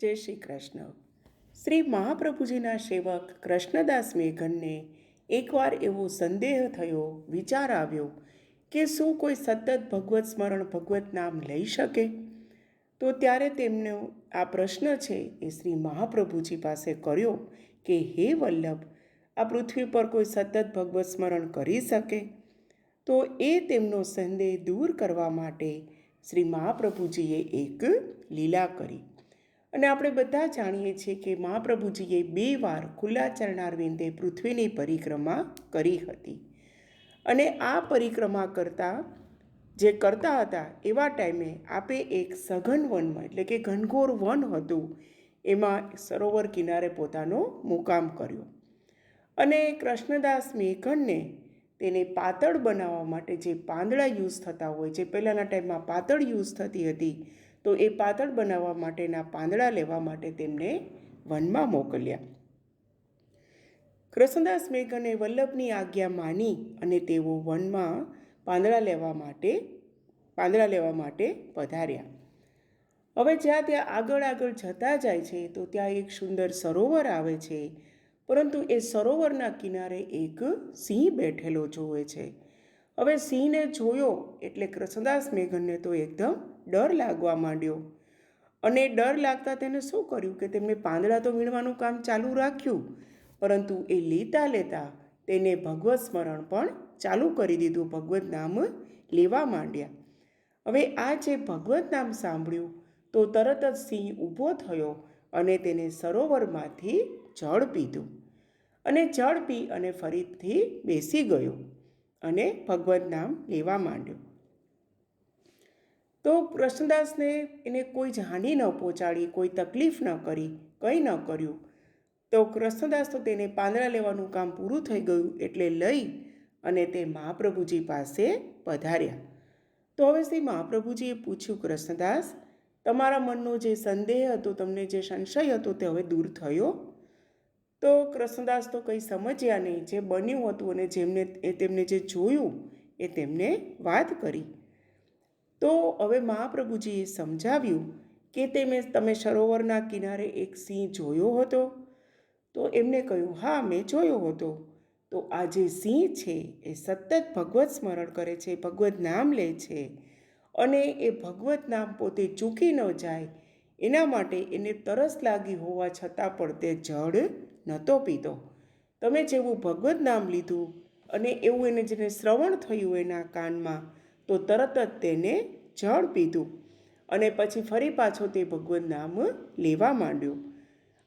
જય શ્રી કૃષ્ણ. શ્રી મહાપ્રભુજીના સેવક કૃષ્ણદાસ મેઘનને એકવાર એવો સંદેહ થયો, વિચાર આવ્યો કે શું કોઈ સતત ભગવત સ્મરણ, ભગવત નામ લઈ શકે? તો ત્યારે તેમનો આ પ્રશ્ન છે એ શ્રી મહાપ્રભુજી પાસે કર્યો કે હે વલ્લભ, આ પૃથ્વી પર કોઈ સતત ભગવત સ્મરણ કરી શકે? તો એ તેમનો સંદેહ દૂર કરવા માટે શ્રી મહાપ્રભુજીએ એક લીલા કરી. અને આપણે બધા જાણીએ છીએ કે મહાપ્રભુજીએ 2 વાર ખુલ્લા ચરણારવિંદે પૃથ્વીની પરિક્રમા કરી હતી. અને આ પરિક્રમા કરતા હતા એવા ટાઈમે આપે એક સઘન વનમાં, એટલે કે ઘનઘોર વન હતું, એમાં સરોવર કિનારે પોતાનો મુકામ કર્યો. અને કૃષ્ણદાસ મેઘનને તેને પાતળ બનાવવા માટે જે પાંદડા યુઝ થતા હોય, જે પહેલાંના ટાઈમમાં પાતળ યુઝ થતી હતી, તો એ પાતળ બનાવવા માટેના પાંદડા લેવા માટે તેમને વનમાં મોકલ્યા. કૃષ્ણદાસ મેઘને વલ્લભની આજ્ઞા માની અને તેઓ વનમાં પાંદડા લેવા માટે પધાર્યા. હવે જ્યાં ત્યાં આગળ જતા જાય છે તો ત્યાં એક સુંદર સરોવર આવે છે, પરંતુ એ સરોવરના કિનારે એક સિંહ બેઠેલો જોવે છે. હવે સિંહને જોયો એટલે કૃષ્ણદાસ મેઘનને તો એકદમ ડર લાગવા માંડ્યો. અને ડર લાગતા તેને શું કર્યું કે તેમને પાંદડા તો વીણવાનું કામ ચાલુ રાખ્યું, પરંતુ એ લેતા તેને ભગવત સ્મરણ પણ ચાલુ કરી દીધું, ભગવત નામ લેવા માંડ્યા. હવે આ જે ભગવત નામ સાંભળ્યું તો તરત જ સિંહ ઊભો થયો અને તેને સરોવરમાંથી જળ પીધું. અને જળ પી અને ફરીથી બેસી ગયો અને ભગવત નામ લેવા માંડ્યો. તો કૃષ્ણદાસને એને કોઈ જ હાનિ ન પહોંચાડી, કોઈ તકલીફ ન કરી, કંઈ ન કર્યું. તો કૃષ્ણદાસ તો તેને પાંદડા લેવાનું કામ પૂરું થઈ ગયું એટલે લઈ અને તે મહાપ્રભુજી પાસે પધાર્યા. તો હવે શ્રી મહાપ્રભુજીએ પૂછ્યું, કૃષ્ણદાસ, તમારા મનનો જે સંદેહ હતો, તમને જે સંશય હતો તે હવે દૂર થયો? તો કૃષ્ણદાસ તો કંઈ સમજ્યા નહીં. જે બન્યું હતું અને તેમને જે જોયું એ તેમને વાત કરી. તો હવે મહાપ્રભુજીએ સમજાવ્યું કે તમે સરોવરના કિનારે એક સિંહ જોયો હતો? તો એમને કહ્યું, હા, મેં જોયો હતો. તો આ જે સિંહ છે એ સતત ભગવત સ્મરણ કરે છે, ભગવત નામ લે છે, અને એ ભગવત નામ પોતે ચૂકી ન જાય એના માટે એને તરસ લાગી હોવા છતાં પણ તે જળ નહોતો પીતો. તમે જેવું ભગવત નામ લીધું અને એવું એને જેને શ્રવણ થયું એના કાનમાં, તો તરત જ તેને જળ પીધું અને પછી ફરી પાછો તે ભગવત નામ લેવા માંડ્યો.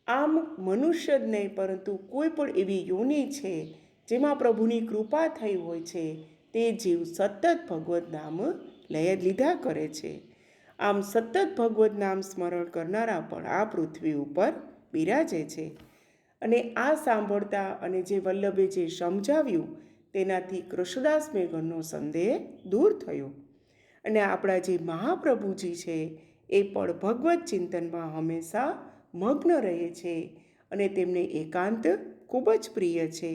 આમ મનુષ્ય જ નહીં, પરંતુ કોઈ પણ એવી યોનિ છે જેમાં પ્રભુની કૃપા થઈ હોય છે, તે જીવ સતત ભગવત નામ લીધા કરે છે. આમ સતત ભગવત નામ સ્મરણ કરનારા પણ આ પૃથ્વી ઉપર બિરાજે છે. અને આ સાંભળતા અને જે વલ્લભે જે સમજાવ્યું તેનાથી કૃષ્ણદાસ મેઘનનો સંદેહ દૂર થયો. અને આપણા જે મહાપ્રભુજી છે એ પણ ભગવત ચિંતનમાં હંમેશા મગ્ન રહે છે અને તેમને એકાંત ખૂબ જ પ્રિય છે.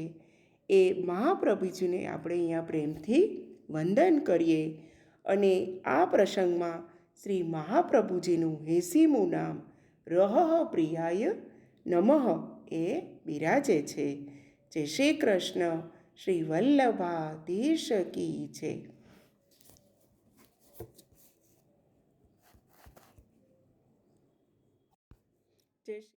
એ મહાપ્રભુજીને આપણે અહીંયા પ્રેમથી વંદન કરીએ. અને આ પ્રસંગમાં શ્રી મહાપ્રભુજીનું 80મું નામ રહઃ પ્રિયાય નમઃ એ બિરાજે છે. જય શ્રી કૃષ્ણ. શ્રી વલ્લભાધીશ કી જય. જય શ્રી